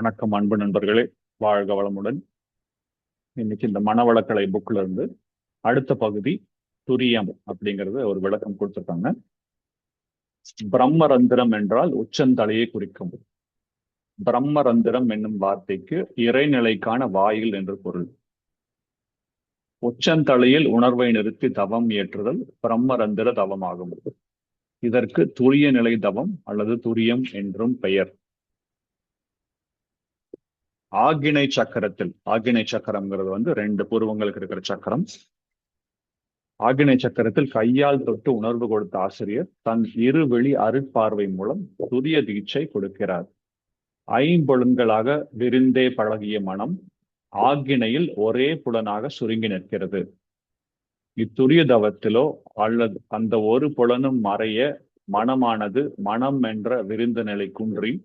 வணக்கம் அன்பு நண்பர்களே, வாழ்க வளமுடன். இன்னைக்கு இந்த மனவளக்கலை புக்ல இருந்து அடுத்த பகுதி துரியம் அப்படிங்கறது ஒரு விளக்கம் கொடுத்திருக்காங்க. பிரம்மரந்திரம் என்றால் உச்சந்தலையை குறிக்கும். பிரம்மரந்திரம் என்னும் வார்த்தைக்கு இறைநிலைக்கான வாயில் என்று பொருள். உச்சந்தலையில் உணர்வை நிறுத்தி தவம் இயற்றுதல் பிரம்மரந்திர தவமாகும். இதற்கு துரிய நிலை தவம் அல்லது துரியம் என்றும் பெயர். ஆகினை சக்கரத்தில், ஆகினை சக்கரம்ங்கிறது ரெண்டு புருவங்களுக்கு இருக்கிற சக்கரம். ஆகினை சக்கரத்தில் கையால் தொட்டு உணர்வு கொடுத்த ஆசிரியர் தன் இருவெளி அருட்பார்வை மூலம் துரிய தீட்சை கொடுக்கிறார். ஐம்பொழுன்களாக விரிந்தே பழகிய மனம் ஆகினையில் ஒரே புலனாக சுருங்கி நிற்கிறது. இத்துரிய தவத்திலோ அல்லது அந்த ஒரு புலனும் மறைய மனமானது மனம் என்ற விரிந்த நிலை குன்றி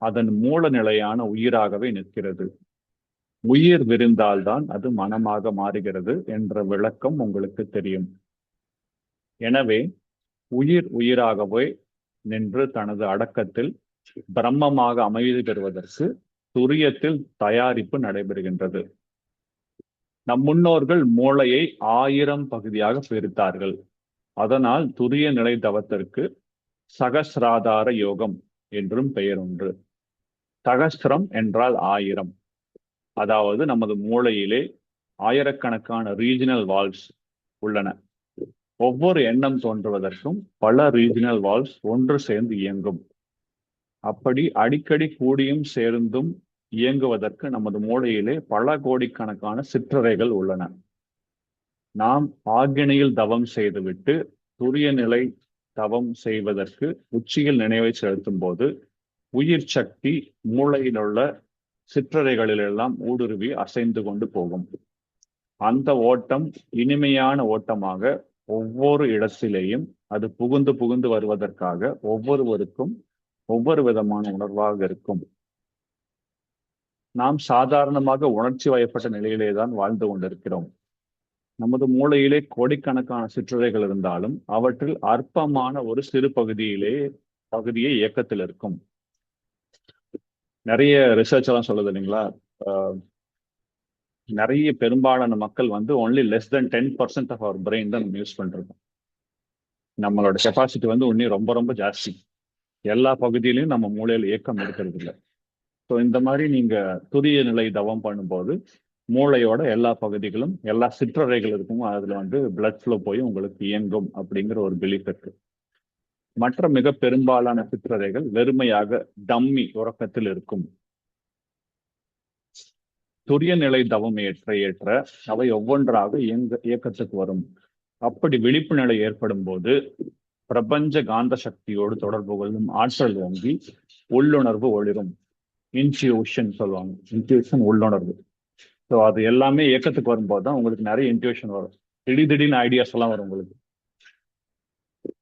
அதன் மூல நிலையான உயிராகவே நிற்கிறது. உயிர் விரிந்தால்தான் அது மனமாக மாறுகிறது என்ற விளக்கம் உங்களுக்கு தெரியும். எனவே உயிர் உயிராகவே நின்று தனது அடக்கத்தில் பிரம்மமாக அமைதி பெறுவதற்கு துரியத்தில் தயாரிப்பு நடைபெறுகின்றது. நம் முன்னோர்கள் மூளையை 1000 பகுதியாக பிரித்தார்கள். அதனால் துரிய நிலை தவத்திற்கு சகசிராதார யோகம் என்றும் பெயர் உண்டு. சகஸ்திரம் என்றால் 1000. அதாவது நமது மூளையிலே ஆயிரக்கணக்கான ரீஜனல் வால்வ்ஸ் உள்ளன. ஒவ்வொரு எண்ணம் தோன்றுவதற்கும் பல ரீஜனல் வால்வ்ஸ் ஒன்று சேர்ந்து இயங்கும். அப்படி அடிக்கடி கூடியும் சேர்ந்தும் இயங்குவதற்கு நமது மூளையிலே பல கோடிக்கணக்கான சிற்றறைகள் உள்ளன. நாம் ஆகினையில் தவம் செய்துவிட்டு துரிய நிலை தவம் செய்வதற்கு உச்சியில் நினைவை செலுத்தும் போது உயிர் சக்தி மூளையில் உள்ள சிற்றறைகளிலெல்லாம் ஊடுருவி அசைந்து கொண்டு போகும். அந்த ஓட்டம் இனிமையான ஓட்டமாக ஒவ்வொரு இடத்திலேயும் அது புகுந்து புகுந்து வருவதற்காக ஒவ்வொருவருக்கும் ஒவ்வொரு விதமான உணர்வாக இருக்கும். நாம் சாதாரணமாக உணர்ச்சி வயப்பட்ட நிலையிலே தான் வாழ்ந்து கொண்டிருக்கிறோம். நமது மூளையிலே கோடிக்கணக்கான சிற்றறைகள் இருந்தாலும் அவற்றில் அற்பமான ஒரு சிறு பகுதியே இயக்கத்தில் இருக்கும். நிறைய ரிசர்ச் எல்லாம் சொல்லுது இல்லைங்களா, நிறைய பெரும்பாலான மக்கள் only less than 10% of our brain தான் நம்ம யூஸ் பண்றோம். நம்மளோட கெப்பாசிட்டி இன்னும் ரொம்ப ரொம்ப ஜாஸ்தி. எல்லா பகுதியிலையும் நம்ம மூளையில இயக்கம் இருக்கிறது இல்லை. ஸோ இந்த மாதிரி நீங்க துரிய நிலை தவம் பண்ணும்போது மூளையோட எல்லா பகுதிகளும் எல்லா சிற்றறைகள் இருக்கும். அதுல பிளட் ஃப்ளோ போய் உங்களுக்கு இயங்கும் அப்படிங்கிற ஒரு பிலீஃப் இருக்கு. மற்ற மிக பெரும்பாலான சிற்றறைகள் வெறுமையாக டம்மி உறக்கத்தில் இருக்கும். துரிய நிலை தவம் ஏற்ற அவை ஒவ்வொன்றாக இயக்கத்துக்கு வரும். அப்படி விழிப்பு நிலை ஏற்படும் போது பிரபஞ்ச காந்த சக்தியோடு தொடர்பு கொள்ளும் ஆற்றல் ஓங்கி உள்ளுணர்வு ஒளிரும். இன்ட்யூஷன் சொல்லுவாங்க. இன்ட்யூஷன் உள்ளுணர்வு. ஸோ அது எல்லாமே இயக்கத்துக்கு வரும்போது தான் உங்களுக்கு நிறைய இன்ட்யூஷன் வரும். திடீர்னு ஐடியாஸ் எல்லாம் வரும் உங்களுக்கு.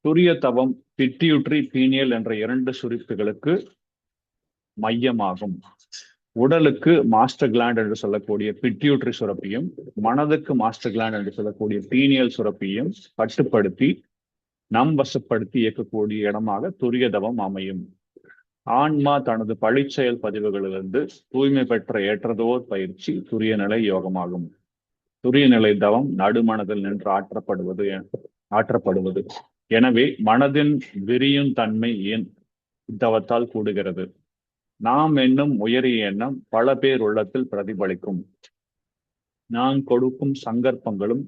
துரிய தவம் பிட்யூட்ரி பீனியல் என்ற 2 சுரிப்புகளுக்கு மையமாகும். உடலுக்கு மாஸ்டர் கிளாண்ட் என்று சொல்லக்கூடிய பிட்யூட்ரி சுரப்பியும் மனதுக்கு மாஸ்டர் கிளாண்ட் என்று சொல்லக்கூடிய பீனியல் சுரப்பியும் கட்டுப்படுத்தி நம் வசப்படுத்தி இயக்கக்கூடிய இடமாக துரிய தவம் அமையும். ஆன்மா தனது பழிச்செயல் பதிவுகளிலிருந்து தூய்மை பெற்ற ஏற்றதோர் பயிற்சி துரிய நிலை யோகமாகும். துரிய நிலை தவம் நடுமனதில் நின்று ஆற்றப்படுவது. எனவே மனதின் விரியும் தன்மை தவத்தால் கூடுகிறது. நாம் என்னும் உயரிய எண்ணம் பல பேர் உள்ளத்தில் பிரதிபலிக்கும். நான் கொடுக்கும் சங்கற்பங்களும்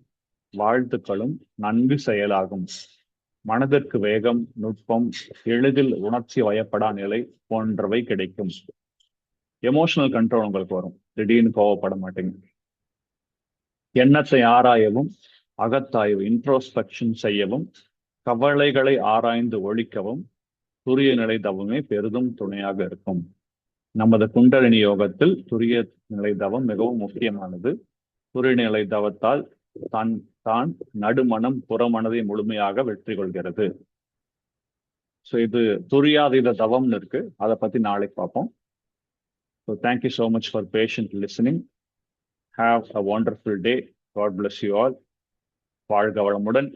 வாழ்த்துக்களும் நன்கு செயலாகும். மனதிற்கு வேகம், நுட்பம், எளிதில் உணர்ச்சி வயப்படா நிலை போன்றவை கிடைக்கும். எமோஷனல் கண்ட்ரோல் உங்களுக்கு வரும். திடீர்னு கோவப்பட மாட்டீங்க. எண்ணத்தை ஆராயவும் அகத்தாய்வு இன்ட்ரோஸ்பெக்ஷன் செய்யவும் கவலைகளை ஆராய்ந்து ஒழிக்கவும் துரிய நிலை தவமே பெரிதும் துணையாக இருக்கும். நமது குண்டலினி யோகத்தில் துரிய நிலை தவம் மிகவும் முக்கியமானது. துரிய நிலை தவத்தால் தான் நடுமனம் புறமனதை முழுமையாக வெற்றி கொள்கிறது. ஸோ இது துரியாதீத தவம்னு இருக்கு. அதை பத்தி நாளைக்கு பார்ப்போம். So thank you so much for patient listening. Have a wonderful day. God bless you all. வாழ்க வளமுடன்.